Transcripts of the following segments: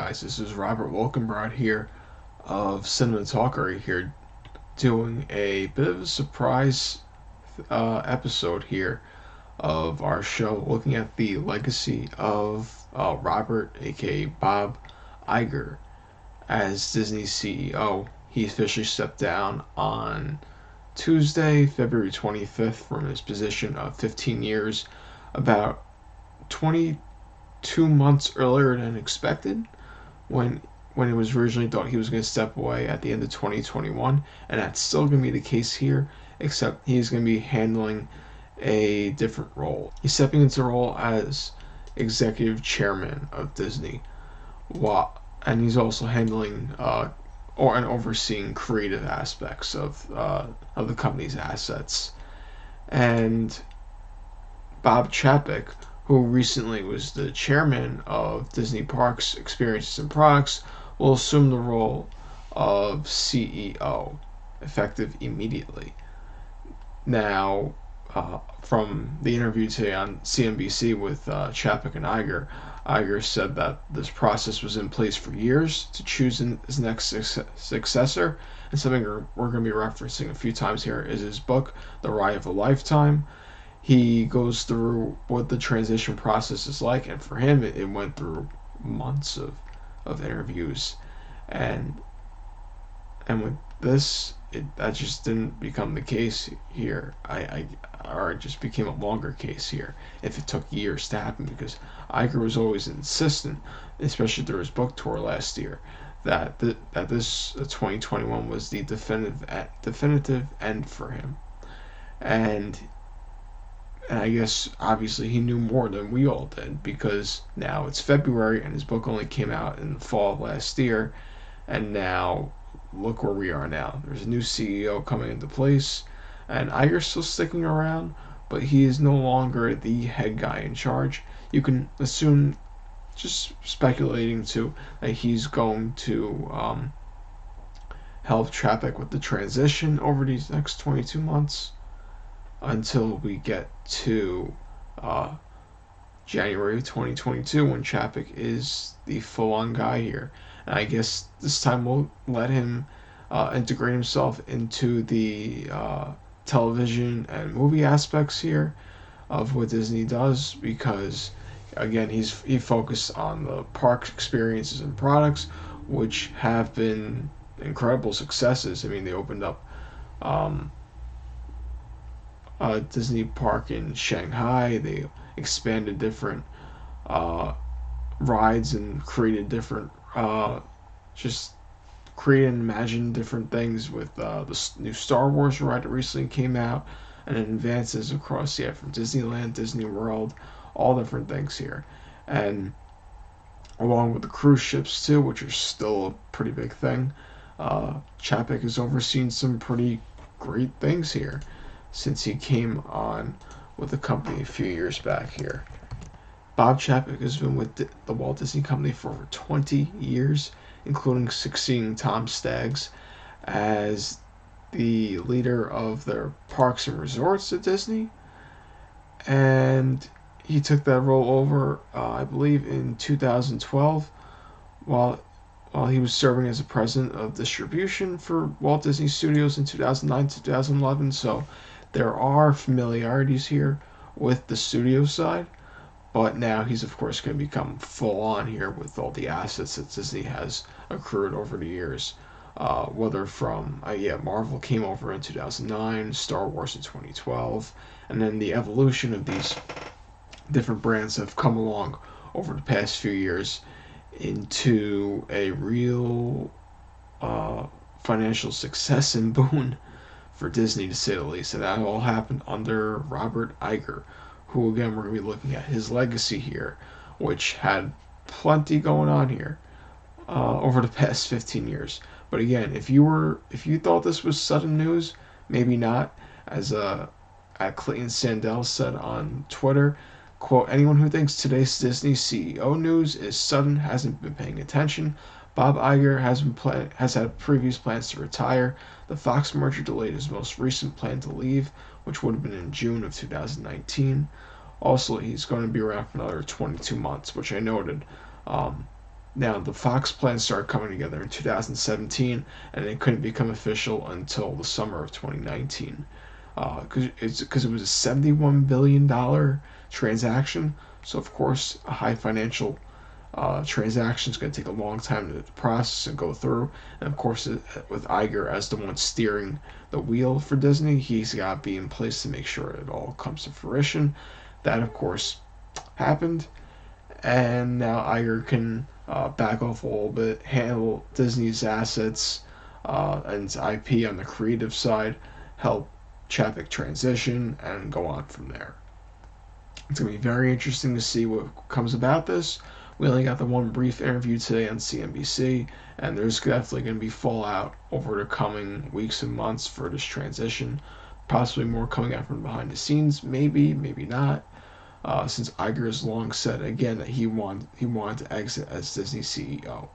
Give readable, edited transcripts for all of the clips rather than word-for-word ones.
guys? This is Robert Wolkenbrod here of CINEMATALKERY here, doing a bit of a surprise episode here of our show, looking at the legacy of Robert, aka Bob Iger, as Disney's CEO. He officially stepped down on Tuesday, February 25th, from his position of 15 years, about 22 months earlier than expected, when it was originally thought he was going to step away at the end of 2021, and that's still going to be the case here, except he's going to be handling a different role. He's stepping into the role as executive chairman of Disney, and he's also handling and overseeing creative aspects of the company's assets. And Bob Chapek, who recently was the chairman of Disney Parks Experiences and Products, will assume the role of CEO, effective immediately. Now, from the interview today on CNBC with Chapek and Iger said that this process was in place for years to choose his next successor. And something we're going to be referencing a few times here is his book, The Ride of a Lifetime. He goes through what the transition process is like, and for him, it went through months of interviews, and with this, that just didn't become the case here. Or it just became a longer case here if it took years to happen, because Iger was always insistent, especially through his book tour last year, that this 2021 was the definitive end for him. And I guess obviously he knew more than we all did, because now it's February and his book only came out in the fall of last year, and now look where we are now. There's a new CEO coming into place, and Iger's still sticking around, but he is no longer the head guy in charge. You can assume, just speculating too, that he's going to help Chapek with the transition over these next 22 months until we get to January 2022, when Chapek is the full-on guy here. And I guess this time we'll let him integrate himself into the television and movie aspects here of what Disney does, because again, he focused on the park experiences and products, which have been incredible successes. I mean, they opened up Disney Park in Shanghai. They expanded different rides and created different just create and imagine different things with the new Star Wars ride that recently came out, and then advances across from Disneyland, Disney World, all different things here, and along with the cruise ships too, which are still a pretty big thing. Chapek has overseen some pretty great things here since he came on with the company a few years back here. Bob Chapek has been with the Walt Disney Company for over 20 years, including succeeding Tom Staggs as the leader of their parks and resorts at Disney. And he took that role over, I believe, in 2012, while he was serving as the president of distribution for Walt Disney Studios in 2009 to 2011. So there are familiarities here with the studio side. But now he's, of course, going to become full on here with all the assets that Disney has accrued over the years. Whether from, Marvel came over in 2009, Star Wars in 2012, and then the evolution of these different brands have come along over the past few years into a real financial success and boon for Disney, to say the least. And that all happened under Robert Iger, who, again, we're going to be looking at his legacy here, which had plenty going on here over the past 15 years. But again, if you thought this was sudden news, maybe not. As Clayton Sandell said on Twitter, quote, "Anyone who thinks today's Disney CEO news is sudden hasn't been paying attention. Bob Iger has had previous plans to retire. The Fox merger delayed his most recent plan to leave, which would have been in June of 2019. Also, he's going to be around for another 22 months, which I noted. Now, the Fox plan started coming together in 2017, and it couldn't become official until the summer of 2019. Because it was a $71 billion transaction. So, of course, a high financial transaction is going to take a long time to process and go through. And, of course, with Iger as the one steering the wheel for Disney, he's got to be in place to make sure it all comes to fruition. That, of course, happened. And now Iger can back off a little bit, handle Disney's assets and its IP on the creative side, help Chapek transition, and go on from there. It's going to be very interesting to see what comes about this. We only got the one brief interview today on CNBC, and there's definitely going to be fallout over the coming weeks and months for this transition. Possibly more coming out from behind the scenes, maybe, maybe not. Since Iger has long said again that he wanted to exit as Disney CEO.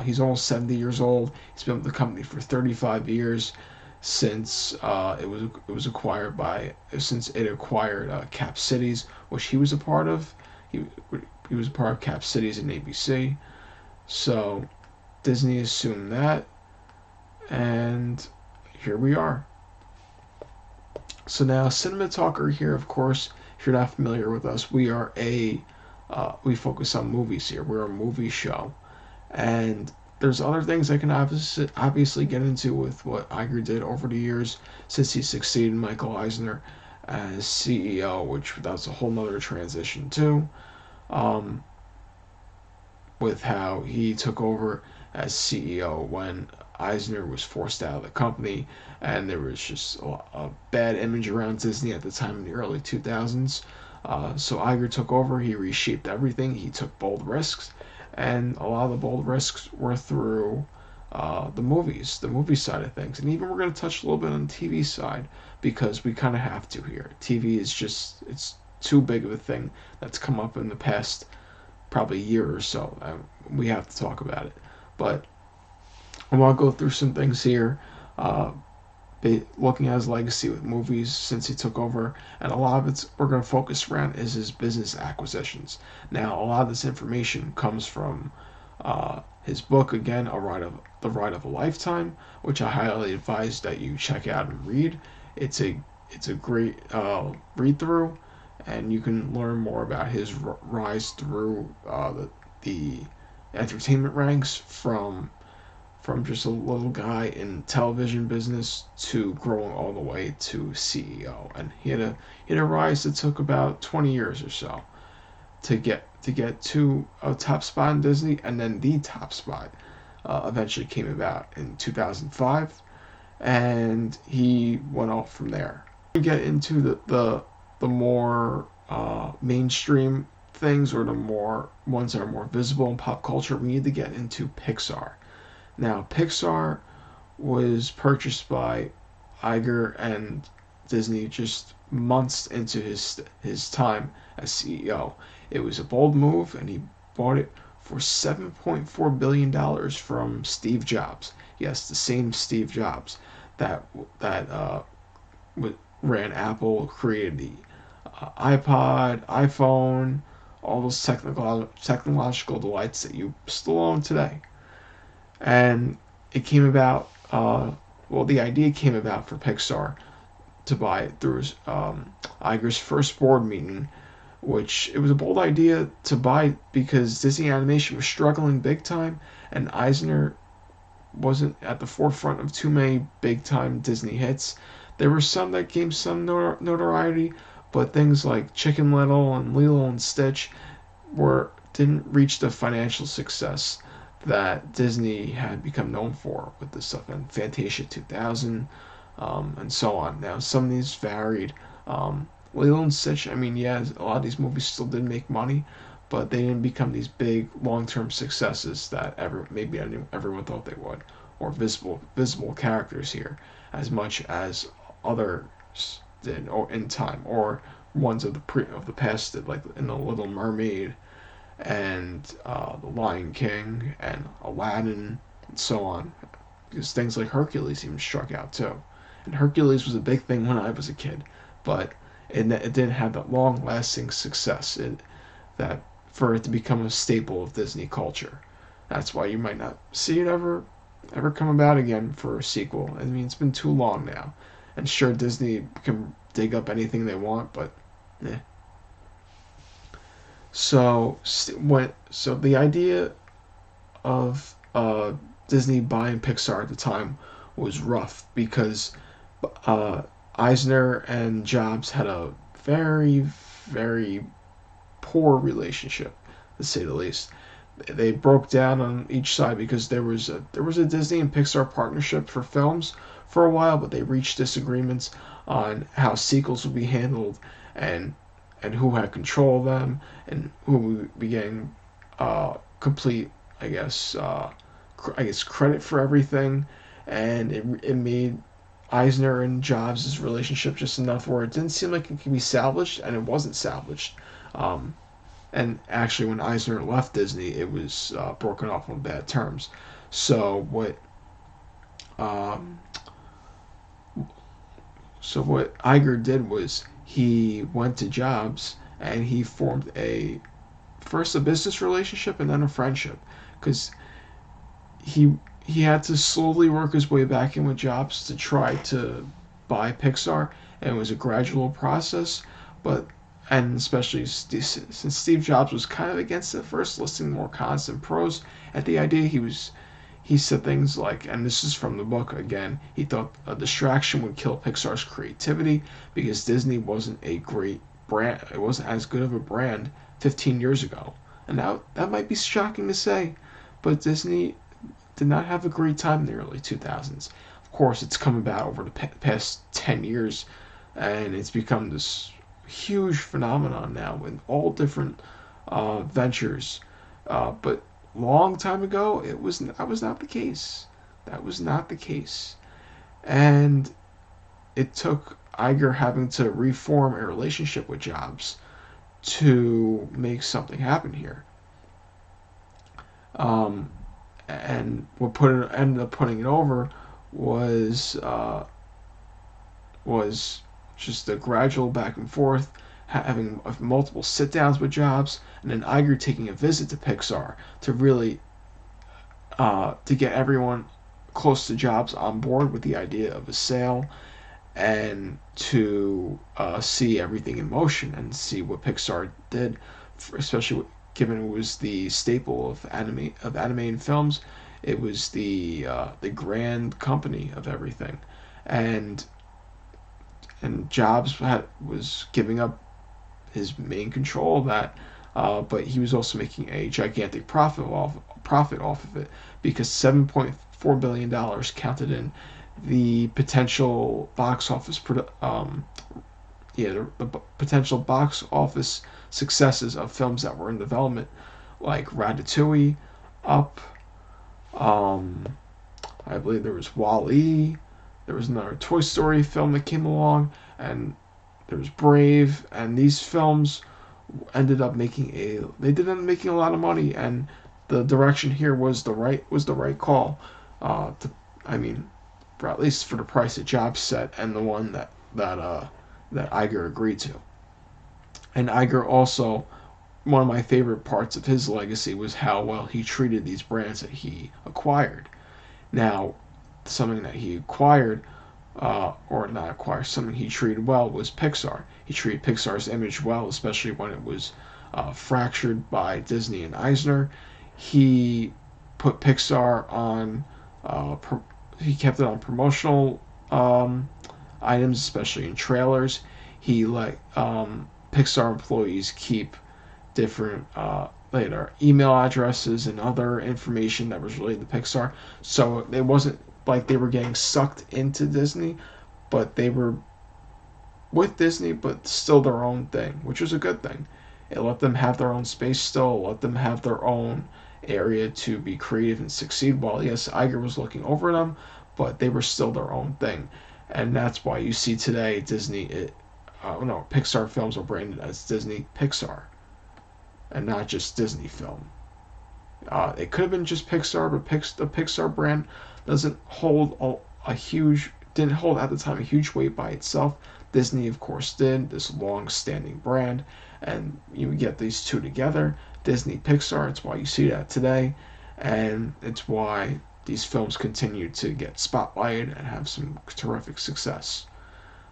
He's almost 70 years old. He's been with the company for 35 years since it acquired Cap Cities, which he was a part of. He was a part of Cap Cities and ABC. So Disney assumed that, and here we are. So now, CINEMATALKERY here, of course. If you're not familiar with us, we focus on movies here. We're a movie show, and there's other things I can obviously get into with what Iger did over the years since he succeeded Michael Eisner as CEO, which that's a whole nother transition too. With how he took over as CEO when Eisner was forced out of the company, and there was just a bad image around Disney at the time in the early 2000s. So Iger took over, he reshaped everything, he took bold risks, and a lot of the bold risks were through the movie side of things. And even we're going to touch a little bit on the TV side, because we kind of have to here. TV is just, it's too big of a thing that's come up in the past probably year or so. We have to talk about it. But I want to go through some things here, looking at his legacy with movies since he took over, and a lot of it's we're going to focus around is his business acquisitions. Now, a lot of this information comes from his book, again, The Ride of a Lifetime, which I highly advise that you check out and read. It's a great read through, and you can learn more about his rise through the entertainment ranks from just a little guy in television business to growing all the way to CEO. And he had a rise that took about 20 years or so to get to a top spot in Disney, and then the top spot eventually came about in 2005, and he went off from there. We get into the more mainstream things, or the more ones that are more visible in pop culture. We need to get into Pixar. Now, Pixar was purchased by Iger and Disney just months into his time as CEO. It was a bold move, and he bought it for $7.4 billion from Steve Jobs. Yes, the same Steve Jobs that ran Apple, created the iPod, iPhone, all those technological delights that you still own today. And it came about, the idea came about for Pixar to buy it through Iger's first board meeting, which it was a bold idea to buy because Disney Animation was struggling big time, and Eisner wasn't at the forefront of too many big time Disney hits. There were some that gained some notoriety, but things like Chicken Little and Lilo and Stitch didn't reach the financial success that Disney had become known for with this stuff, and Fantasia 2000, and so on. Now, some of these varied. Lilo and Stitch, I mean, yeah, a lot of these movies still did make money, but they didn't become these big long-term successes that everyone thought they would, or visible characters here, as much as others did, or in time, or ones of the past did, like in The Little Mermaid, and The Lion King, and Aladdin, and so on. Because things like Hercules even struck out too. And Hercules was a big thing when I was a kid, but it didn't have that long-lasting success that for it to become a staple of Disney culture. That's why you might not see it ever come about again for a sequel. I mean, it's been too long now. And sure, Disney can dig up anything they want, but eh. So the idea of Disney buying Pixar at the time was rough because Eisner and Jobs had a very, very poor relationship, to say the least. They broke down on each side because there was a Disney and Pixar partnership for films for a while, but they reached disagreements on how sequels would be handled and and who had control of them and who would be getting complete, I guess credit for everything, and it made Eisner and Jobs' relationship just enough where it didn't seem like it could be salvaged, and it wasn't salvaged. Um, and actually, when Eisner left Disney, it was broken off on bad terms. So um, what Iger did was he went to Jobs and he formed a first a business relationship and then a friendship because he had to slowly work his way back in with Jobs to try to buy Pixar, and it was a gradual process. But and especially since Steve Jobs was kind of against it at first, listing more cons than pros at the idea, he said things like, and this is from the book again, he thought a distraction would kill Pixar's creativity because Disney wasn't a great brand, it wasn't as good of a brand 15 years ago. And that might be shocking to say, but Disney did not have a great time in the early 2000s. Of course, it's come about over the past 10 years, and it's become this huge phenomenon now in all different ventures. But long time ago, that was not the case. That was not the case, and it took Iger having to reform a relationship with Jobs to make something happen here. Um, and ended up putting it over was was just a gradual back and forth, having multiple sit downs with Jobs, and then Iger taking a visit to Pixar to really to get everyone close to Jobs on board with the idea of a sale and to see everything in motion and see what Pixar did, especially given it was the staple of animated films. It was the grand company of everything, and Jobs was giving up his main control of that, but he was also making a gigantic profit off of it because $7.4 billion counted in the potential box office the potential box office successes of films that were in development, like Ratatouille, Up, um, I believe there was Wall-E, there was another Toy Story film that came along, and there was Brave, and these films they did end up making a lot of money, and the direction here was the right call. To, I mean, for at least for the price that Jobs set, and the one that Iger agreed to. And Iger also, one of my favorite parts of his legacy was how well he treated these brands that he acquired. Now, something that he acquired, or not acquired, something he treated well was Pixar. He treated Pixar's image well, especially when it was fractured by Disney and Eisner. He put Pixar on, he kept it on promotional items, especially in trailers. He let Pixar employees keep different later email addresses and other information that was related to Pixar. So it wasn't like they were getting sucked into Disney, but they were with Disney, but still their own thing, which was a good thing. It let them have their own space still, let them have their own area to be creative and succeed. While yes, Iger was looking over them, but they were still their own thing, and that's why you see today Pixar films are branded as Disney Pixar, and not just Disney film. It could have been just Pixar, but the Pixar brand doesn't hold didn't hold at the time a huge weight by itself. Disney, of course, did, this long-standing brand, and you get these two together, Disney Pixar. It's why you see that today, and it's why these films continue to get spotlighted and have some terrific success.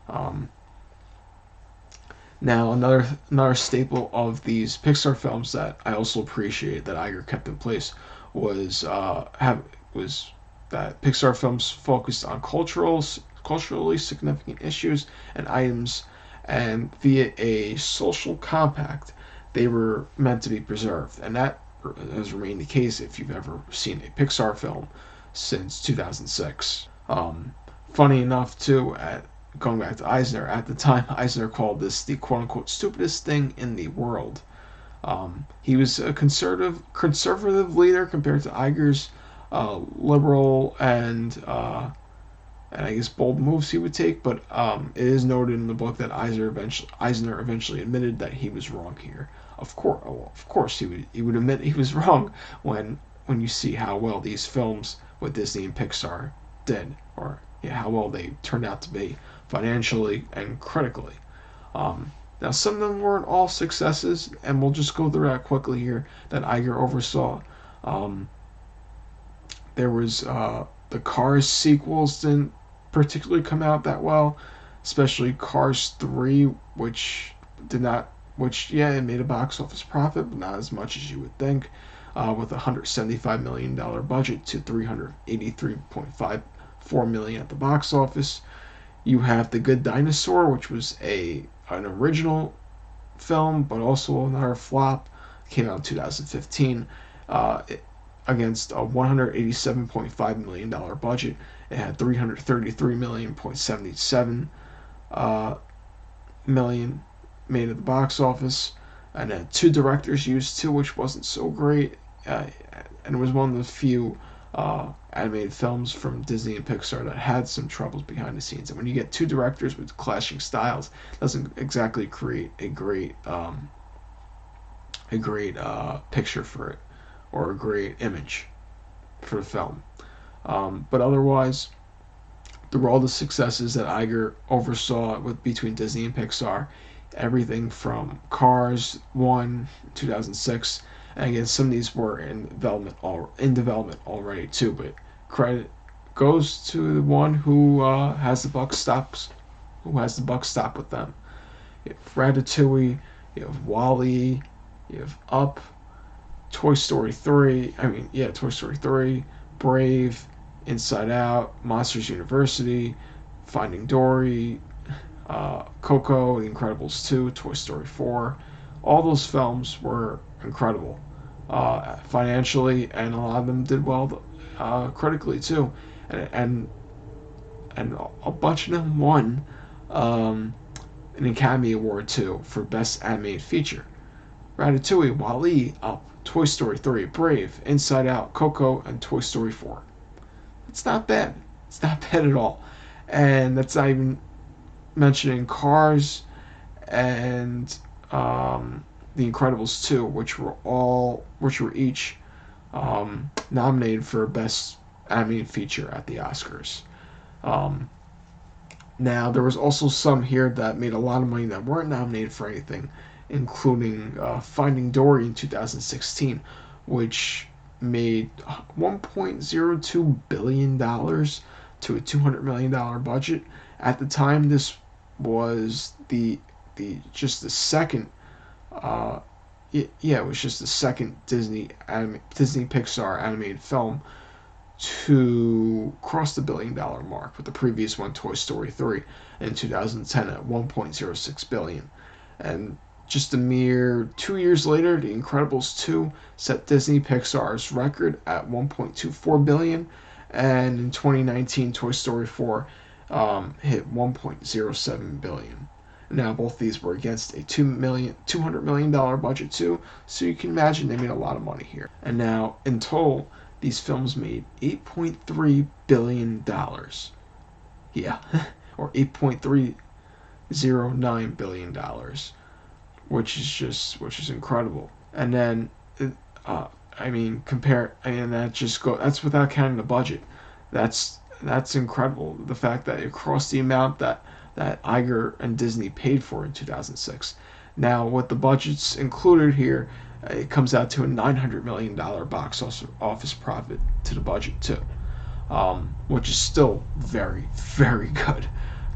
Um, Now, another staple of these Pixar films that I also appreciate that Iger kept in place was was that Pixar films focused on culturally significant issues and items, and via a social compact, they were meant to be preserved, and that has remained the case if you've ever seen a Pixar film since 2006. Funny enough, too, going back to Eisner, at the time, Eisner called this the quote unquote stupidest thing in the world. He was a conservative leader compared to Iger's liberal and I guess bold moves he would take, but it is noted in the book that Eisner eventually admitted that he was wrong here. Of course, he would admit he was wrong when you see how well these films with Disney and Pixar did, or yeah, how well they turned out to be financially and critically. Now, some of them weren't all successes, and we'll just go through that quickly here that Iger oversaw. There was the Cars sequels didn't particularly come out that well, especially Cars 3, which did not, which, yeah, it made a box office profit, but not as much as you would think, with a $175 million budget to $383.54 million at the box office. You have The Good Dinosaur, which was an original film, but also another flop. Came out in 2015 against a $187.5 million budget. It had $333.77 million made at the box office, and had two directors used too, which wasn't so great. And it was one of the few animated films from Disney and Pixar that had some troubles behind the scenes. And when you get two directors with clashing styles, it doesn't exactly create a great picture for it, or a great image for the film. But otherwise, through all the successes that Iger oversaw between Disney and Pixar, everything from Cars 1, 2006, and again, some of these were in development already too. But credit goes to the one who has the buck stop with them. You have Ratatouille, you have WALL-E, you have Up, Toy Story 3. Toy Story 3, Brave, Inside Out, Monsters University, Finding Dory, Coco, The Incredibles 2, Toy Story 4. All those films were incredible financially, and a lot of them did well critically too, and a bunch of them won an Academy Award too for Best Animated Feature. Ratatouille, WALL-E, Up, Toy Story 3, Brave, Inside Out, Coco, and Toy Story 4. It's not bad. It's not bad at all, and that's not even mentioning Cars and The Incredibles 2, which were each nominated for Best Animated Feature at the Oscars. Now, there was also some here that made a lot of money that weren't nominated for anything, including Finding Dory in 2016, which made $1.02 billion to a $200 million budget. At the time, this was the second it was just the second Disney Pixar animated film to cross the $1 billion mark, with the previous one, Toy Story 3, in 2010 at $1.06 billion. And just a mere 2 years later, The Incredibles 2 set Disney Pixar's record at $1.24 billion, and in 2019, Toy Story 4 hit $1.07 billion. Now, both these were against a $200 million budget too, so you can imagine they made a lot of money here. And now, in total, these films made $8.3 billion. Yeah, or $8.309 billion, which is incredible. And then, that's without counting the budget. That's incredible. The fact that it crossed the amount that Iger and Disney paid for in 2006. Now, with the budgets included here, It comes out to a $900 million box office profit to the budget too, which is still very, very good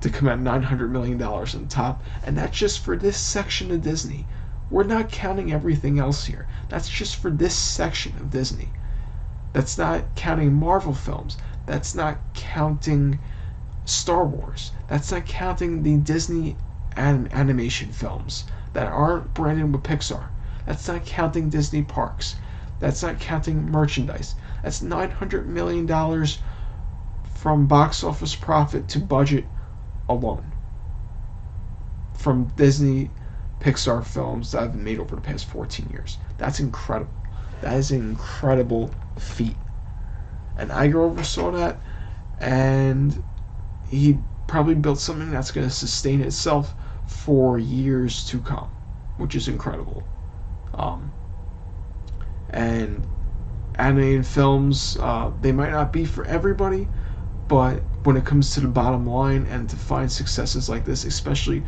to come out $900 million on top, and that's just for this section of Disney. We're not counting everything else here. That's just for this section of Disney. That's not counting Marvel films. That's not counting Star Wars. That's not counting the Disney animation films that aren't branded with Pixar. That's not counting Disney parks. That's not counting merchandise. That's $900 million from box office profit to budget alone. From Disney Pixar films that have been made over the past 14 years. That's incredible. That is an incredible feat. And Iger oversaw that, and he probably built something that's going to sustain itself for years to come, which is incredible. And animated films, they might not be for everybody, but when it comes to the bottom line and to find successes like this, especially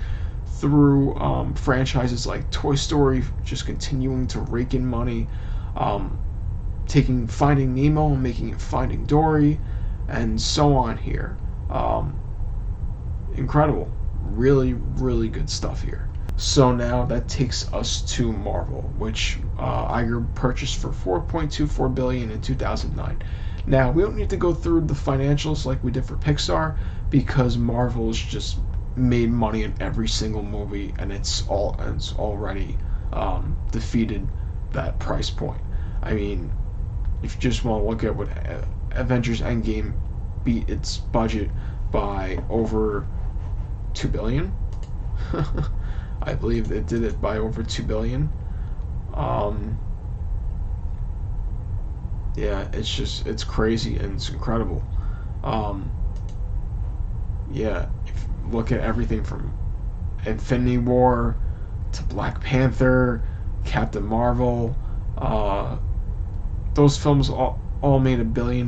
through franchises like Toy Story just continuing to rake in money, taking Finding Nemo and making it Finding Dory, and so on here. Incredible. Really, really good stuff here. So now that takes us to Marvel, which Iger purchased for $4.24 billion in 2009. Now, we don't need to go through the financials like we did for Pixar, because Marvel's just made money in every single movie, and it's already defeated that price point. I mean, if you just want to look at what Avengers Endgame beat its budget by over $2 billion. I believe it did it by over $2 billion. Yeah, it's crazy and it's incredible. Yeah, if you look at everything from Infinity War to Black Panther, Captain Marvel, those films all made $1 billion.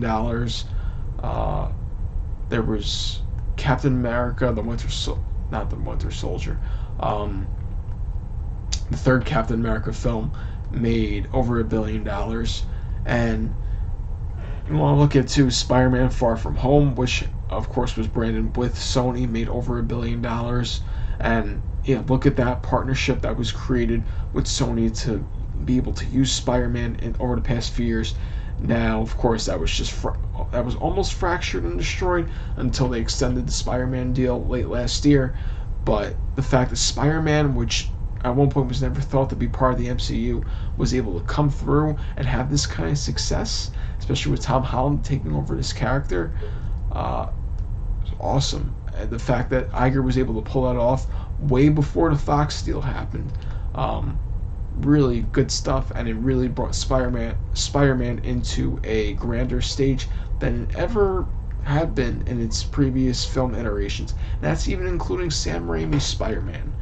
There was Captain America, not the Winter Soldier. The third Captain America film made over $1 billion, and you want to look at too Spider-Man: Far From Home, which of course was branded with Sony, made over $1 billion, and yeah, look at that partnership that was created with Sony to be able to use Spider-Man over the past few years. Now, of course, that was almost fractured and destroyed until they extended the Spider-Man deal late last year. But the fact that Spider-Man, which at one point was never thought to be part of the MCU, was able to come through and have this kind of success, especially with Tom Holland taking over this character, was awesome. And the fact that Iger was able to pull that off way before the Fox deal happened, really good stuff, and it really brought Spider-Man into a grander stage than it ever had been in its previous film iterations. And that's even including Sam Raimi's Spider-Man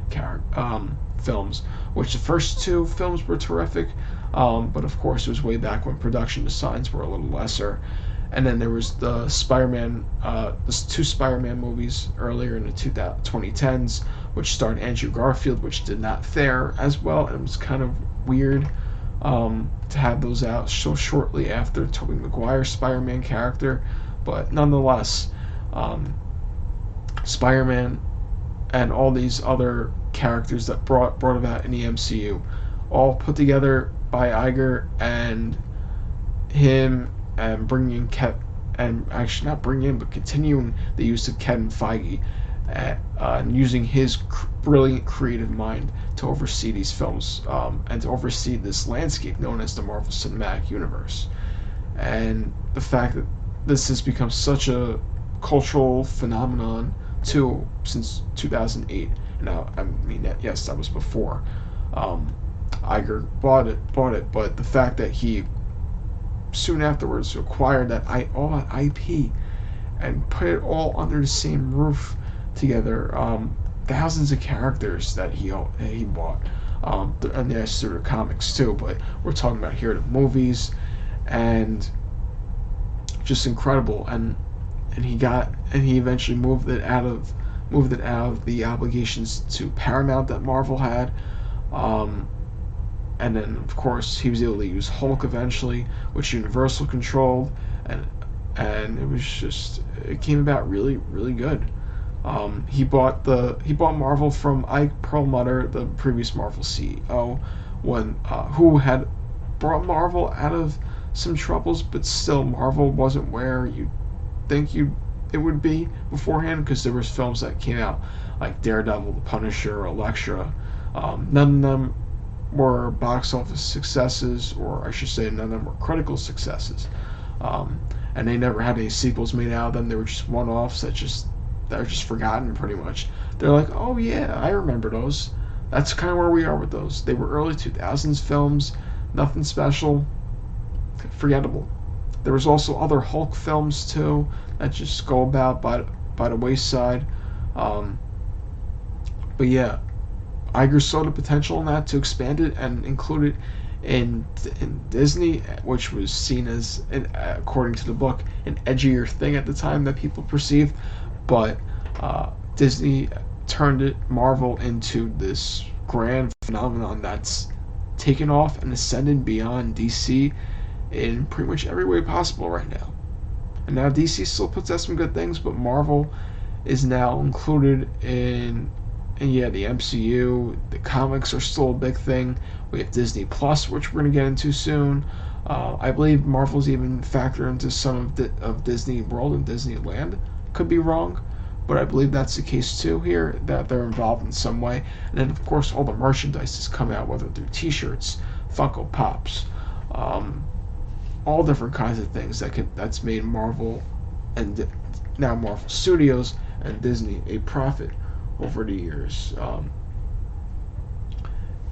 films, which the first two films were terrific, but of course it was way back when production designs were a little lesser. And then there was the Spider-Man, the two Spider-Man movies earlier in the 2010s, which starred Andrew Garfield, which did not fare as well, and it was kind of weird to have those out so shortly after Tobey Maguire's Spider-Man character. But nonetheless, Spider-Man and all these other characters that brought about in the MCU, all put together by Iger and him, and bringing continuing the use of Kevin Feige, and using his brilliant creative mind to oversee these films, and to oversee this landscape known as the Marvel Cinematic Universe. And the fact that this has become such a cultural phenomenon too since 2008. Now, I mean, yes, that was before Iger bought it, but the fact that he soon afterwards acquired all that IP and put it all under the same roof together, thousands of characters that he bought, and there's through the comics too, but we're talking about here the movies, and just incredible. And he eventually moved it out of the obligations to Paramount that Marvel had, and and then of course he was able to use Hulk eventually, which Universal controlled, and it came about really really good. He bought Marvel from Ike Perlmutter, the previous Marvel CEO, who had brought Marvel out of some troubles, but still Marvel wasn't where you think it would be beforehand, because there was films that came out like Daredevil, The Punisher, Elektra. None of them were box office successes, or I should say, none of them were critical successes. And they never had any sequels made out of them. They were just one-offs that are just forgotten pretty much. They're like, oh yeah, I remember those. That's kind of where we are with those. They were early 2000s films, nothing special, forgettable. There was also other Hulk films too that just go about by the wayside. But yeah, Iger saw the potential in that to expand it and include it in Disney, which was seen as, according to the book, an edgier thing at the time that people perceived. But Disney turned Marvel into this grand phenomenon that's taken off and ascended beyond DC in pretty much every way possible right now. And now DC still puts out some good things, but Marvel is now included in the MCU. The comics are still a big thing. We have Disney Plus, which we're going to get into soon. I believe Marvel's even factored into some of Disney World and Disneyland. Could be wrong, but I believe that's the case too here, that they're involved in some way. And then of course all the merchandise has come out, whether through T-shirts, Funko Pops, all different kinds of things that's made Marvel and now Marvel Studios and Disney a profit over the years.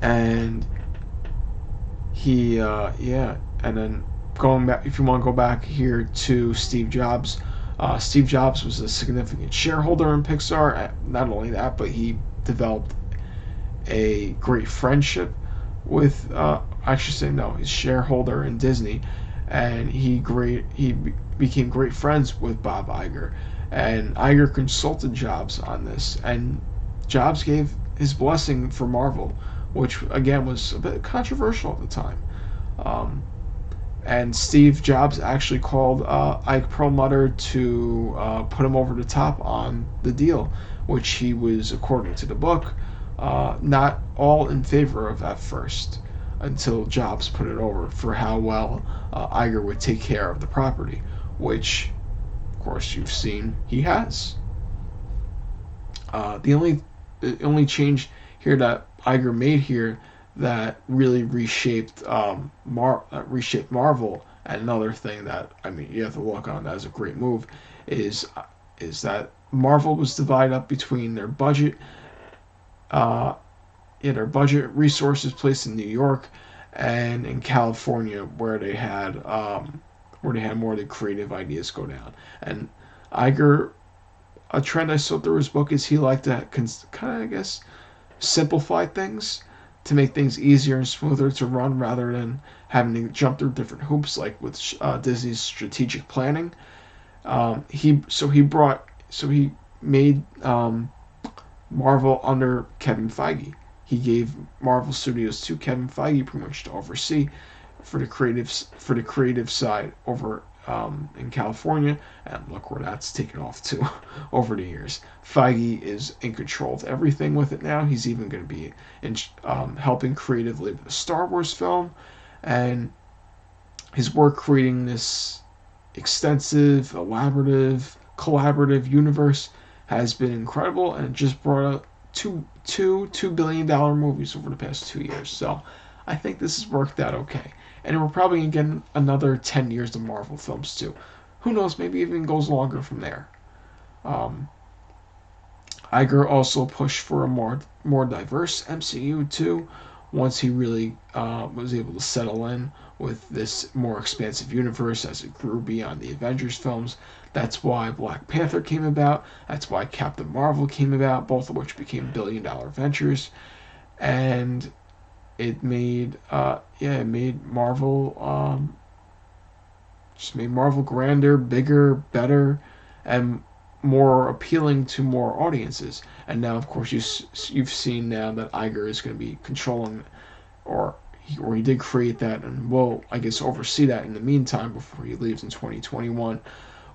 And and then going back, if you want to go back here to Steve Jobs. Steve Jobs was a significant shareholder in Pixar. Not only that, but he developed a great friendship with, his shareholder in Disney, and he became great friends with Bob Iger. And Iger consulted Jobs on this, and Jobs gave his blessing for Marvel, which again was a bit controversial at the time. And Steve Jobs actually called Ike Perlmutter to put him over the top on the deal, which he was, according to the book, not all in favor of at first, until Jobs put it over for how well Iger would take care of the property, which, of course, you've seen he has. The only change here that Iger made here that really reshaped Marvel, and another thing that you have to look on as a great move is that Marvel was divided up between their budget, resources placed in New York and in California, where they had more of the creative ideas go down. And Iger, a trend I saw through his book is he liked to kind of, I guess, simplify things to make things easier and smoother to run, rather than having to jump through different hoops like with Disney's strategic planning. He made Marvel under Kevin Feige. He gave Marvel Studios to Kevin Feige pretty much to oversee for the creative side over in California, and look where that's taken off to over the years. Feige is in control of everything with it now. He's even going to be helping creatively with the Star Wars film, and his work creating this extensive, elaborative, collaborative universe has been incredible, and it just brought out two $2 billion movies over the past 2 years. So I think this has worked out okay. And we're probably going to get another 10 years of Marvel films too. Who knows, maybe even goes longer from there. Iger also pushed for a more diverse MCU too, once he really was able to settle in with this more expansive universe as it grew beyond the Avengers films. That's why Black Panther came about. That's why Captain Marvel came about, both of which became billion-dollar ventures. And it made Marvel made Marvel grander, bigger, better, and more appealing to more audiences. And now, of course, you've seen now that Iger is going to be controlling, or he did create that, and will, I guess, oversee that in the meantime before he leaves in 2021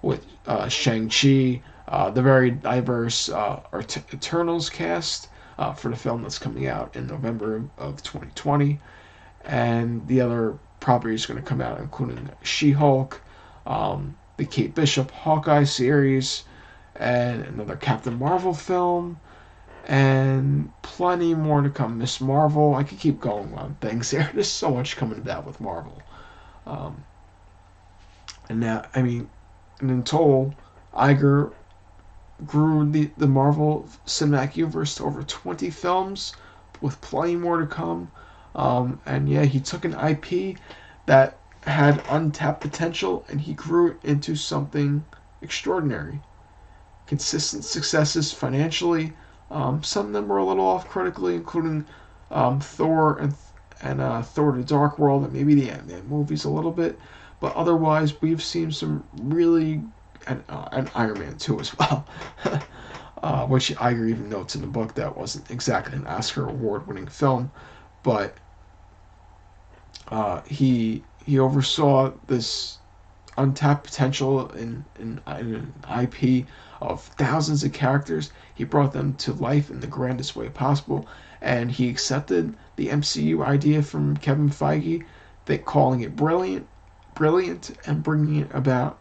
with Shang-Chi, the very diverse Eternals cast for the film that's coming out in November of 2020, and the other properties going to come out, including She-Hulk, the Kate Bishop Hawkeye series, and another Captain Marvel film, and plenty more to come. Miss Marvel, I could keep going on things there. There's so much coming down with Marvel. Um, and now, I mean, and in total, Iger grew the Marvel Cinematic Universe to over 20 films, with plenty more to come. And yeah, he took an IP that had untapped potential and he grew it into something extraordinary. Consistent successes financially. Some of them were a little off critically, including Thor and Thor: The Dark World, and maybe the Ant-Man movies a little bit. But otherwise, we've seen some really and Iron Man 2 as well, which Iger even notes in the book that wasn't exactly an Oscar award-winning film, but he oversaw this untapped potential in an IP of thousands of characters. He brought them to life in the grandest way possible, and he accepted the MCU idea from Kevin Feige, calling it brilliant, and bringing it about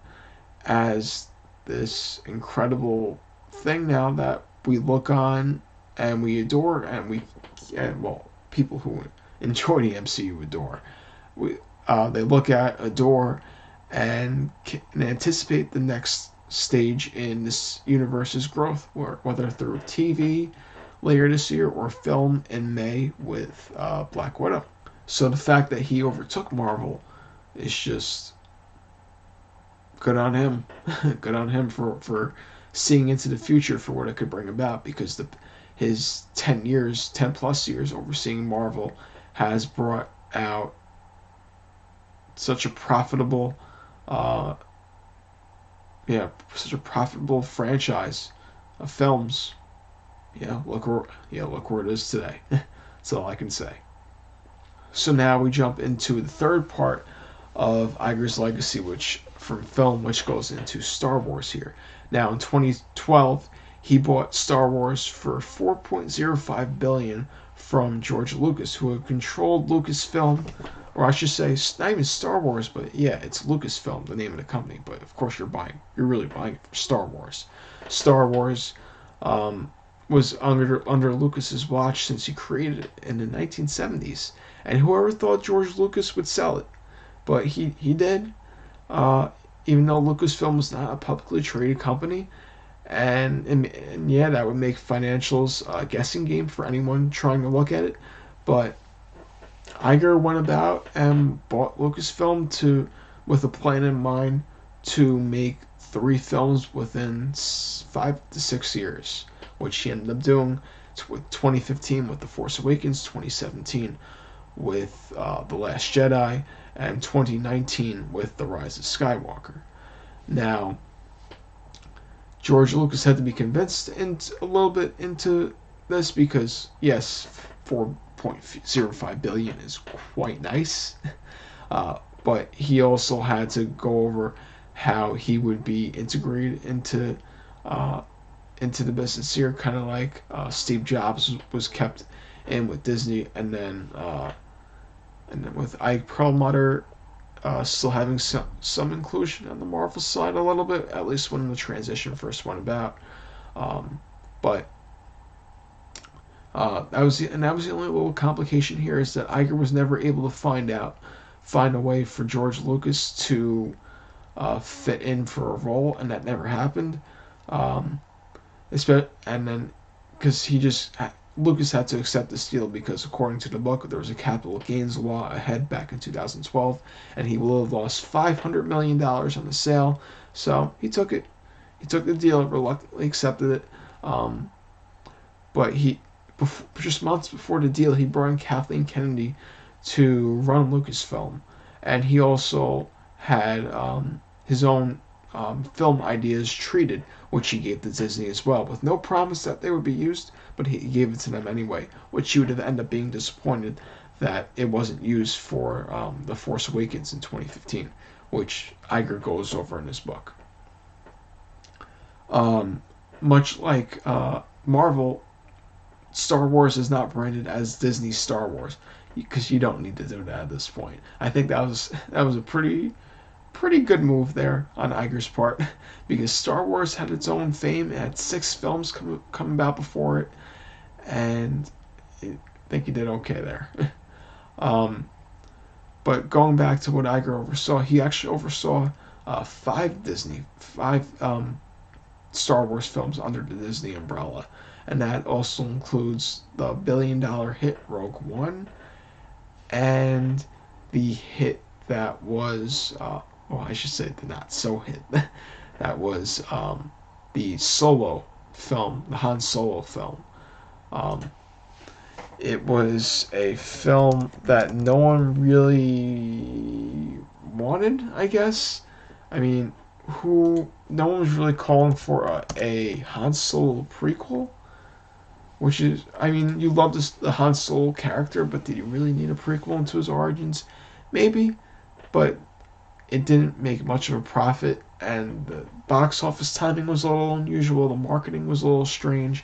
as this incredible thing now that we look on and we adore, and well, people who enjoy the MCU adore. They look at, adore, and anticipate the next stage in this universe's growth, whether through TV later this year or film in May with Black Widow. So the fact that he overtook Marvel is just good on him. Good on him for seeing into the future for what it could bring about, because his 10 plus years overseeing Marvel has brought out such a profitable franchise of films. Look where it is today. That's all I can say. So now we jump into the third part of Iger's legacy, which goes into Star Wars here. Now in 2012, he bought Star Wars for $4.05 billion from George Lucas, who had controlled Lucasfilm, or I should say, not even Star Wars, but yeah, it's Lucasfilm, the name of the company. But of course, you're really buying it for Star Wars. Star Wars was under Lucas's watch since he created it in the 1970s, and whoever thought George Lucas would sell it, but he did. Even though Lucasfilm was not a publicly traded company, and yeah, that would make financials a guessing game for anyone trying to look at it. But Iger went about and bought Lucasfilm with a plan in mind to make 3 films within 5 to 6 years, which he ended up doing with 2015 with The Force Awakens, 2017 with The Last Jedi, and 2019 with The Rise of Skywalker. Now, George Lucas had to be convinced a little bit into this, because yes, $4.05 billion is quite nice, but he also had to go over how he would be integrated into the business here, kind of like Steve Jobs was kept in with Disney, and then with Ike Perlmutter still having some inclusion on the Marvel side a little bit, at least when the transition first went about. But that was the only little complication here, is that Iger was never able to find a way for George Lucas to fit in for a role, and that never happened. And then because Lucas had to accept this deal because, according to the book, there was a capital gains law ahead back in 2012, and he will have lost $500 million on the sale. So he took it. He took the deal, reluctantly accepted it. But just months before the deal, he brought in Kathleen Kennedy to run Lucasfilm, and he also had his own film ideas treated, which he gave to Disney as well, with no promise that they would be used, but he gave it to them anyway, which he would have ended up being disappointed that it wasn't used for The Force Awakens in 2015, which Iger goes over in his book. Much like Marvel, Star Wars is not branded as Disney Star Wars because you don't need to do that at this point. I think that was a pretty good move there on Iger's part because Star Wars had its own fame. It had 6 films come about before it, and I think he did okay there. But going back to what Iger oversaw, he actually oversaw 5 Star Wars films under the Disney umbrella, and that also includes the billion-dollar hit Rogue One and the hit that was, well, I should say the not so hit, that was the Solo film, the Han Solo film. It was a film that no one really wanted, I guess. I mean, no one was really calling for a Han Solo prequel, which is, I mean, you love the Han Solo character, but did you really need a prequel into his origins? Maybe, but it didn't make much of a profit, and the box office timing was a little unusual. The marketing was a little strange.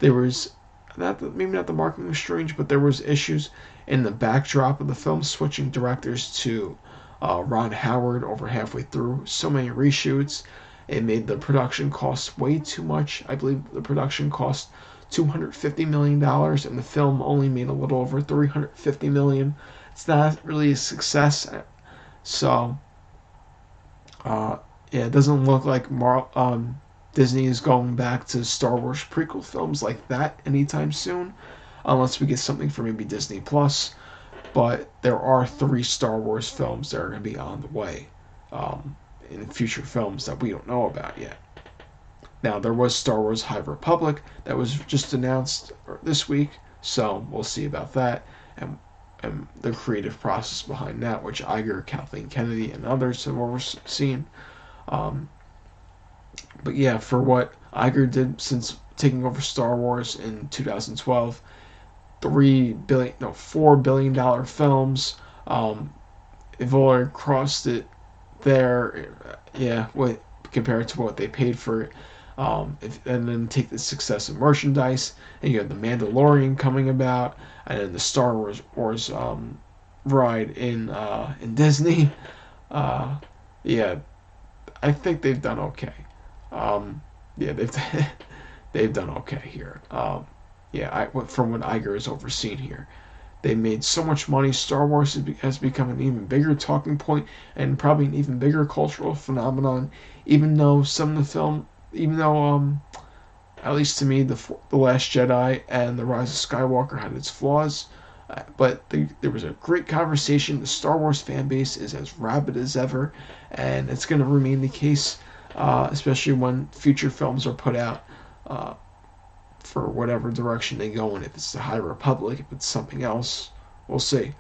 There was maybe not the marketing was strange, but there was issues in the backdrop of the film, switching directors to Ron Howard over halfway through. So many reshoots. It made the production cost way too much. I believe the production cost $250 million, and the film only made a little over $350 million. It's not really a success. So, yeah, it doesn't look like Disney is going back to Star Wars prequel films like that anytime soon, unless we get something for maybe Disney Plus. But there are 3 Star Wars films that are going to be on the way in future films that we don't know about yet. Now, there was Star Wars High Republic that was just announced this week, so we'll see about that and the creative process behind that, which Iger, Kathleen Kennedy, and others have overseen. But yeah, for what Iger did since taking over Star Wars in 2012, $4 billion films. They've already crossed it there. Yeah, compared to what they paid for it. And then take the success of merchandise, and you have the Mandalorian coming about, and then the Star Wars ride in Disney. Yeah, I think they've done okay. Yeah, they've done okay here. Yeah, from what Iger has overseen here, they made so much money. Star Wars has become an even bigger talking point and probably an even bigger cultural phenomenon. Even though at least to me, the Last Jedi and the Rise of Skywalker had its flaws, but there was a great conversation. The Star Wars fan base is as rabid as ever, and it's going to remain the case, especially when future films are put out for whatever direction they go in. If it's the High Republic, if it's something else, we'll see.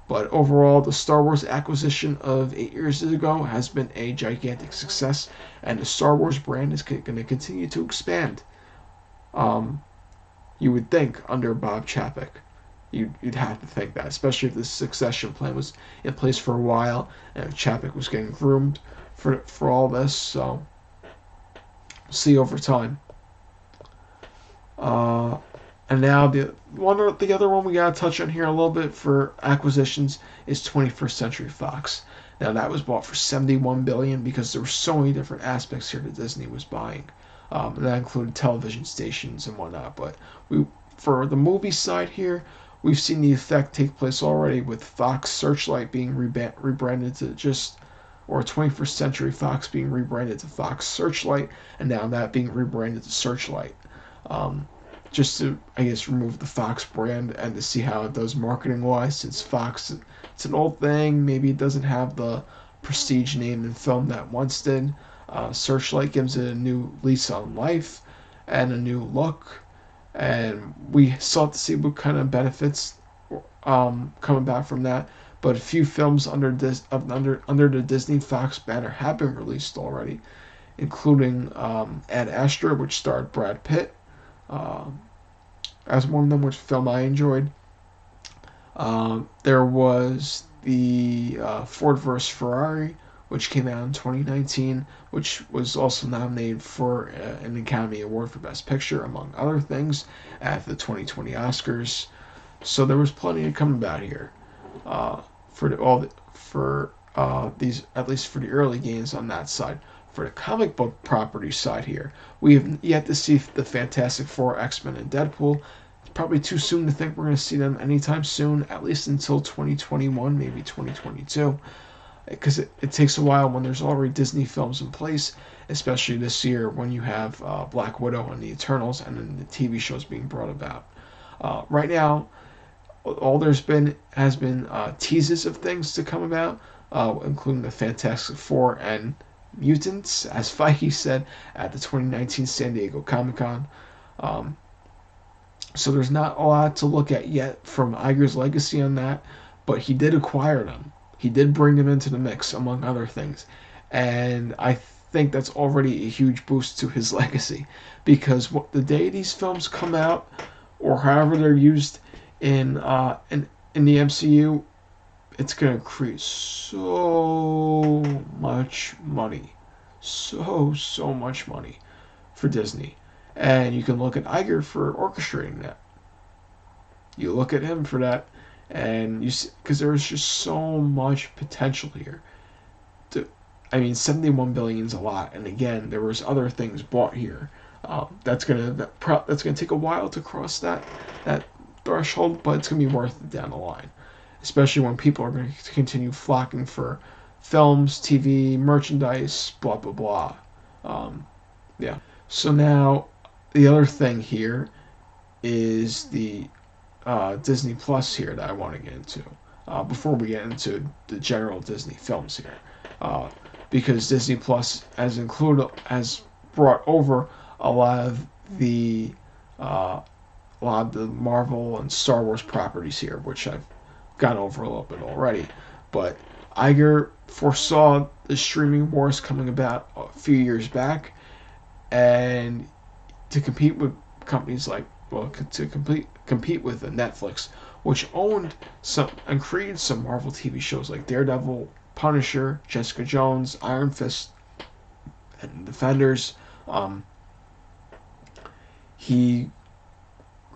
But overall, the Star Wars acquisition of 8 years ago has been a gigantic success, and the Star Wars brand is going to continue to expand. You would think under Bob Chapek. You'd have to think that, especially if the succession plan was in place for a while, and Chapek was getting groomed for all this. So, we'll see over time. And now the other one we gotta touch on here a little bit for acquisitions is 21st Century Fox. Now that was bought for $71 billion because there were so many different aspects here that Disney was buying. And that included television stations and whatnot. But for the movie side here, we've seen the effect take place already with Fox Searchlight being rebranded to 21st Century Fox being rebranded to Fox Searchlight, and now that being rebranded to Searchlight. Just to, I guess, remove the Fox brand and to see how it does marketing-wise, since Fox, it's an old thing, maybe it doesn't have the prestige name in film that once did. Searchlight gives it a new lease on life and a new look, and we sought to see what kind of benefits coming back from that. But a few films under the Disney Fox banner have been released already, including Ad Astra, which starred Brad Pitt as one of them, which film I enjoyed. There was the Ford vs. Ferrari, which came out in 2019, which was also nominated for an Academy Award for Best Picture, among other things, at the 2020 Oscars. So there was plenty to come about here for these, at least for the early games on that side. For the comic book property side here, we have yet to see the Fantastic Four, X-Men, and Deadpool. It's probably too soon to think we're going to see them anytime soon, at least until 2021, maybe 2022. Because it takes a while when there's already Disney films in place, especially this year when you have Black Widow and the Eternals and then the TV shows being brought about. Right now, all there's been has been teases of things to come about, including the Fantastic Four and mutants, as Feige said at the 2019 San Diego Comic-Con. So there's not a lot to look at yet from Iger's legacy on that, but he did acquire them. He did bring them into the mix, among other things. And I think that's already a huge boost to his legacy, because the day these films come out, or however they're used in the MCU, it's going to create so much money. So much money for Disney. And you can look at Iger for orchestrating that. You look at him for that, and you see, because there's just so much potential here. I mean, 71 billion is a lot, and again, there was other things bought here. That's gonna take a while to cross that threshold, but it's gonna be worth it down the line, especially when people are going to continue flocking for films, TV, merchandise, blah blah blah. Yeah. So now the other thing here is the Disney Plus here that I want to get into before we get into the general Disney films here, because Disney Plus has brought over a lot of the Marvel and Star Wars properties here, which I've gone over a little bit already. But Iger foresaw the streaming wars coming about a few years back, and to compete with companies like, compete with Netflix, which owned some and created some Marvel TV shows like Daredevil, Punisher, Jessica Jones, Iron Fist, and Defenders. He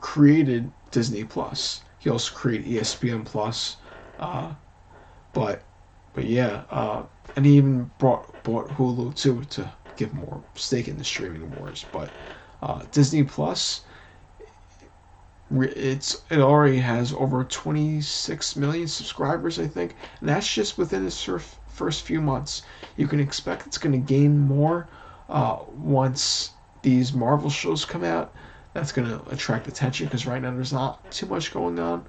created Disney Plus. He also created ESPN Plus, but yeah, and he even bought Hulu too to give more stake in the streaming wars. But Disney Plus, it already has over 26 million subscribers, I think, and that's just within its first few months. You can expect it's going to gain more once these Marvel shows come out. That's going to attract attention, because right now there's not too much going on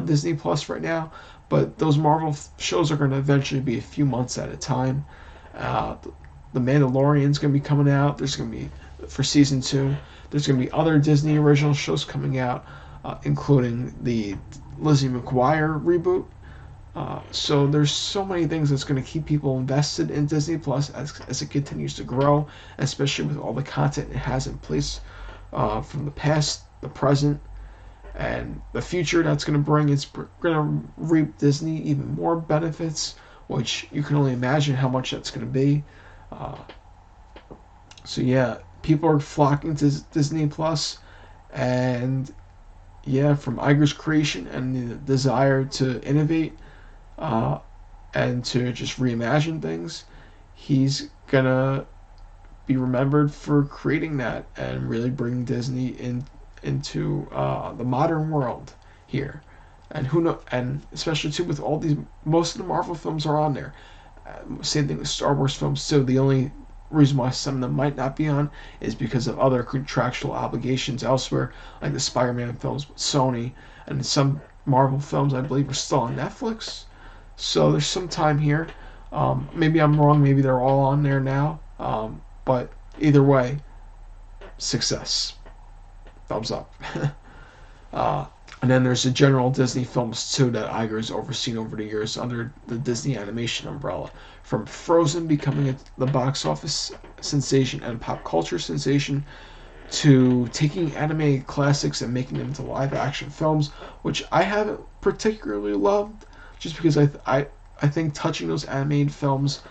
Disney Plus right now. But those Marvel shows are going to eventually be a few months at a time. The Mandalorian's going to be coming out. There's going to be, for season 2, there's going to be other Disney original shows coming out, including the Lizzie McGuire reboot. So there's so many things that's going to keep people invested in Disney Plus as it continues to grow, especially with all the content it has in place from the past, the present, and the future that's going to bring. It's going to reap Disney even more benefits, which you can only imagine how much that's going to be. So yeah, people are flocking to Disney Plus, and yeah, from Iger's creation and the desire to innovate and to just reimagine things, he's gonna be remembered for creating that and really bringing Disney into the modern world here. And who know, and especially too with all these, most of the Marvel films are on there. Same thing with Star Wars films too. The only reason why some of them might not be on is because of other contractual obligations elsewhere, like the Spider-Man films with Sony, and some Marvel films I believe are still on Netflix. So there's some time here. Maybe I'm wrong. Maybe they're all on there now. But either way, success. Thumbs up. And then there's the general Disney films too that Iger has overseen over the years under the Disney Animation umbrella. From Frozen becoming the box office sensation and pop culture sensation, to taking animated classics and making them into live action films, which I haven't particularly loved, just because I think touching those animated films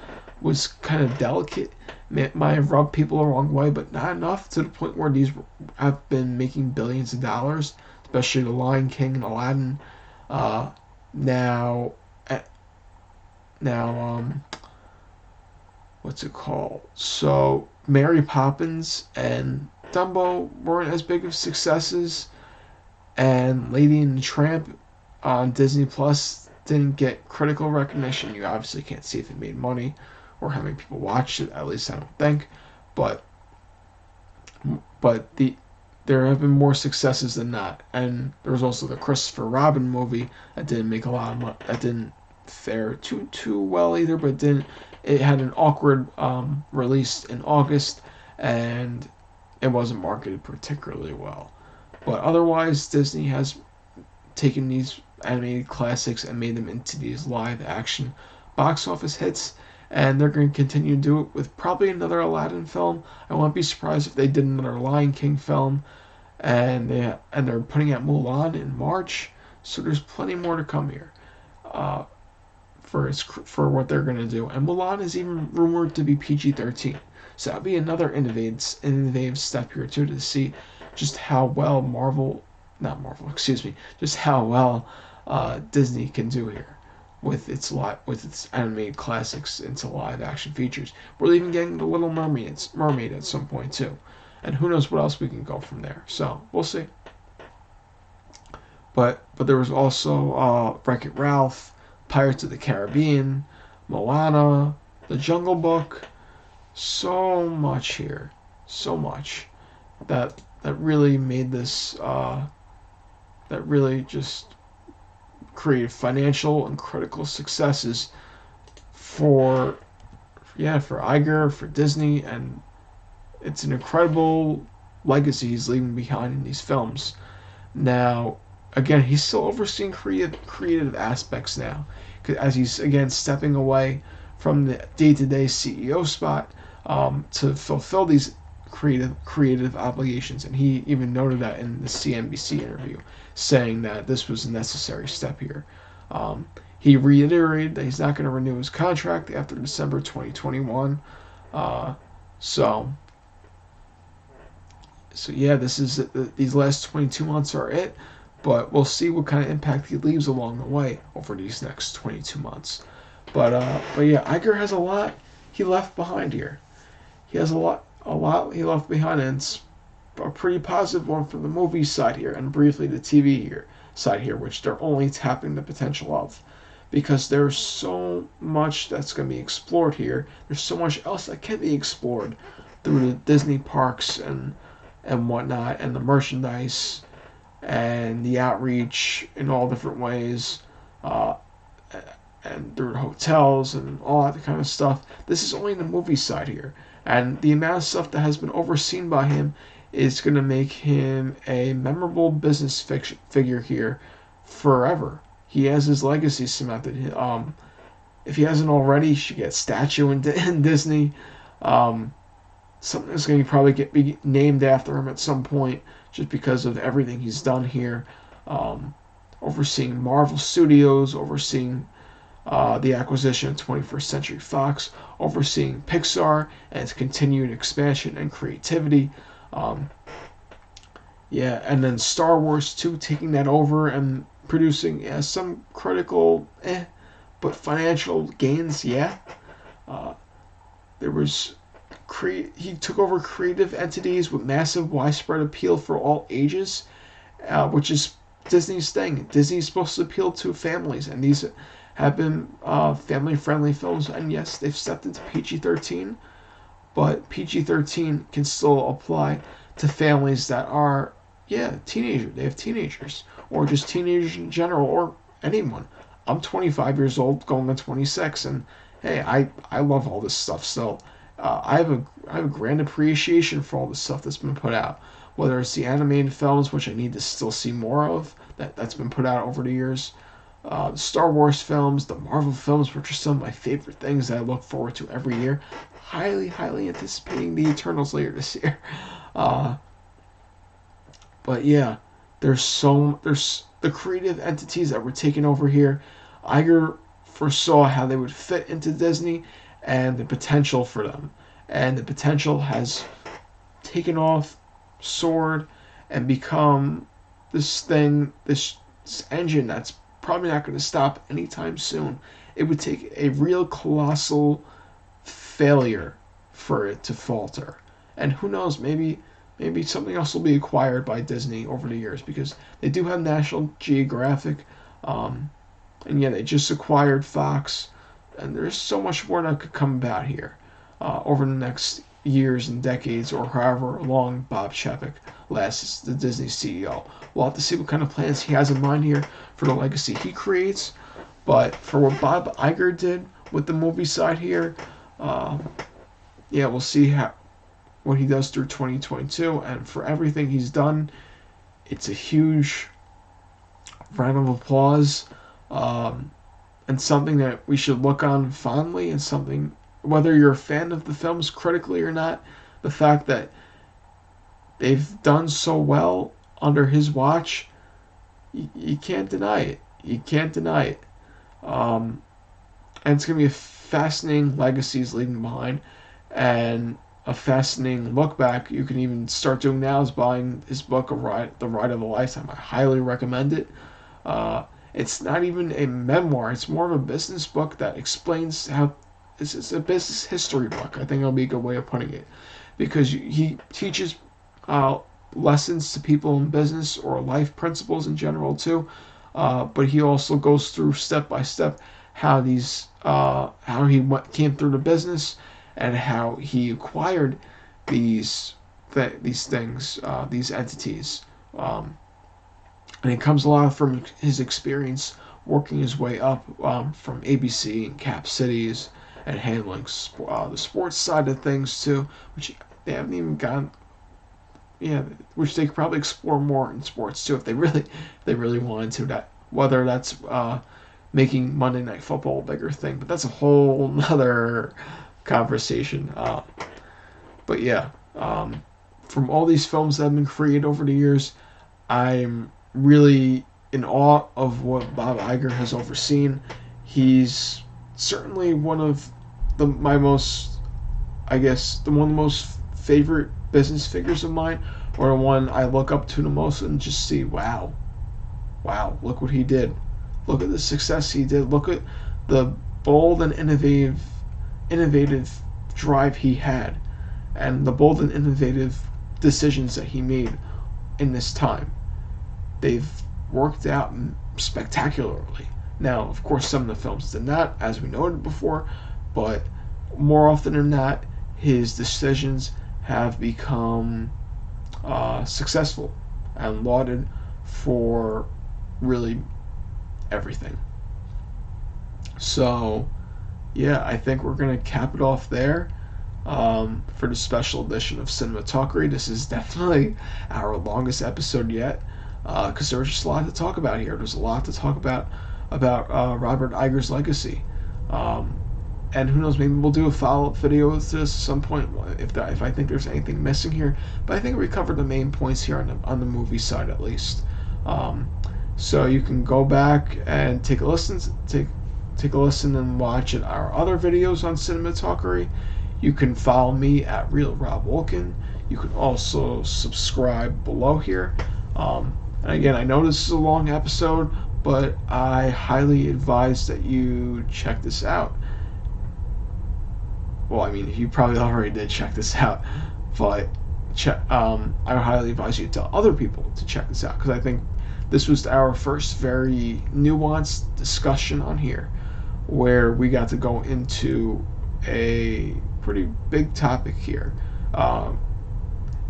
was kind of delicate. It might have rubbed people the wrong way, but not enough to the point where these have been making billions of dollars, especially The Lion King and Aladdin. Uh, now, eh, now, what's it called? So, Mary Poppins and Dumbo weren't as big of successes, and Lady and the Tramp on Disney Plus didn't get critical recognition. You obviously can't see if it made money or how many people watched it. At least I don't think. But there have been more successes than not. And there was also the Christopher Robin movie that didn't make a lot of money. That didn't fare too well either. But didn't it had an awkward release in August, and it wasn't marketed particularly well. But otherwise, Disney has taken these animated classics and made them into these live action box office hits, and they're going to continue to do it with probably another Aladdin film. I won't be surprised if they did another Lion King film, and they're putting out Mulan in March, so there's plenty more to come here for what they're going to do. And Mulan is even rumored to be PG-13, so that'll be another innovative step here too, to see just how well just how well Disney can do here with its animated classics into live action features. We're even getting the Little Mermaid at some point too, and who knows what else we can go from there. So we'll see. But there was also Wreck-It Ralph, Pirates of the Caribbean, Moana, The Jungle Book. So much here, so much that really made this. That really just created financial and critical successes for Iger, for Disney, and it's an incredible legacy he's leaving behind in these films. Now, again, he's still overseeing creative aspects now, as he's again stepping away from the day-to-day CEO spot to fulfill these creative obligations, and he even noted that in the CNBC interview, saying that this was a necessary step here. He reiterated that he's not going to renew his contract after December 2021. So yeah, this is these last 22 months are it, but we'll see what kind of impact he leaves along the way over these next 22 months. But yeah, Iger has a lot he left behind here. He has a lot he left behind, and it's a pretty positive one for the movie side here, and briefly the TV side here, which they're only tapping the potential of, because there's so much that's going to be explored here. There's so much else that can be explored through the Disney parks and whatnot, and the merchandise and the outreach in all different ways, and through hotels and all that kind of stuff. This is only the movie side here. And the amount of stuff that has been overseen by him is going to make him a memorable business figure here forever. He has his legacy cemented. If he hasn't already, he should get a statue in Disney. Something that's going to probably be named after him at some point, just because of everything he's done here. Overseeing Marvel Studios, overseeing the acquisition of 21st Century Fox, overseeing Pixar and its continued expansion and creativity. And then Star Wars 2 taking that over and producing some critical, but financial gains, There was he took over creative entities with massive widespread appeal for all ages, which is Disney's thing. Disney's supposed to appeal to families, and these have been family-friendly films, and yes, they've stepped into PG-13, but PG-13 can still apply to families that are, teenagers. They have teenagers, or just teenagers in general, or anyone. I'm 25 years old, going on 26, and hey, I love all this stuff still. I have a grand appreciation for all the stuff that's been put out, whether it's the animated films, which I need to still see more of, that's been put out over the years, the Star Wars films, the Marvel films, which are some of my favorite things that I look forward to every year. Highly anticipating the Eternals later this year. But yeah, there's the creative entities that were taken over here. Iger foresaw how they would fit into Disney and the potential for them. And the potential has taken off, soared, and become this thing, this engine that's probably not going to stop anytime soon. It would take a real colossal failure for it to falter. And who knows, maybe something else will be acquired by Disney over the years, because they do have National Geographic, and yeah, they just acquired Fox, and there's so much more that could come about here over the next years and decades, or however long Bob Chapek lasts as the Disney CEO. We'll have to see what kind of plans he has in mind here for the legacy he creates. But for what Bob Iger did with the movie side here, yeah, we'll see what he does through 2022. And for everything he's done, it's a huge round of applause, and something that we should look on fondly, and something, whether you're a fan of the films critically or not, the fact that they've done so well under his watch, you can't deny it. You can't deny it. And it's going to be a fascinating legacy he's leaving behind, and a fascinating look back. You can even start doing now is buying his book, The Ride of a Lifetime. I highly recommend it. It's not even a memoir. It's more of a business book that explains how. It's a business history book. I think that'll be a good way of putting it, because he teaches lessons to people in business, or life principles in general too. But he also goes through step by step how came through the business, and how he acquired these things, these entities. And it comes a lot from his experience working his way up from ABC and Cap Cities, and handling the sports side of things too, which they haven't even gotten. Yeah, which they could probably explore more in sports too if they really wanted to. That whether that's making Monday Night Football a bigger thing, but that's a whole nother conversation. But yeah, from all these films that have been created over the years, I'm really in awe of what Bob Iger has overseen. He's certainly one of my most, I guess, one of the most favorite business figures of mine, or the one I look up to the most and just see, wow, look what he did. Look at the success he did. Look at the bold and innovative drive he had, and the bold and innovative decisions that he made in this time. They've worked out spectacularly. Now, of course, some of the films did not, as we noted before, but more often than not, his decisions have become successful and lauded for really everything. So, yeah, I think we're going to cap it off there for the special edition of CINEMATALKERY. This is definitely our longest episode yet, because there was just a lot to talk about here. There's a lot to talk about Robert Iger's legacy. And who knows, maybe we'll do a follow-up video to this at some point if I think there's anything missing here. But I think we covered the main points here on the movie side at least. So you can go back and take a listen and watch our other videos on CINEMATALKEry. You can follow me at Real Rob Wolkin. You can also subscribe below here. And again, I know this is a long episode, but I highly advise that you check this out. Well, I mean, you probably already did check this out, but I highly advise you to tell other people to check this out, because I think this was our first very nuanced discussion on here, where we got to go into a pretty big topic here,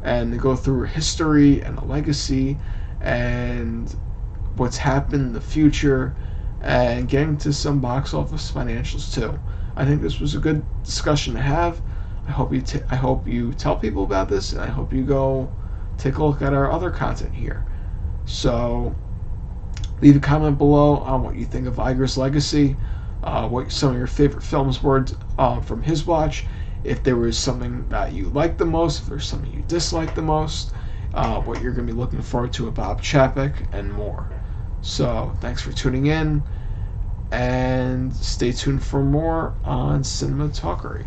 and to go through history and the legacy and what's happened in the future, and getting to some box office financials too. I think this was a good discussion to have. I hope you tell people about this, and I hope you go take a look at our other content here. So leave a comment below on what you think of Iger's legacy, what some of your favorite films were from his watch, if there was something that you liked the most, if there's something you disliked the most. what you're going to be looking forward to with Bob Chapek, and more. So thanks for tuning in, and stay tuned for more on Cinematokary.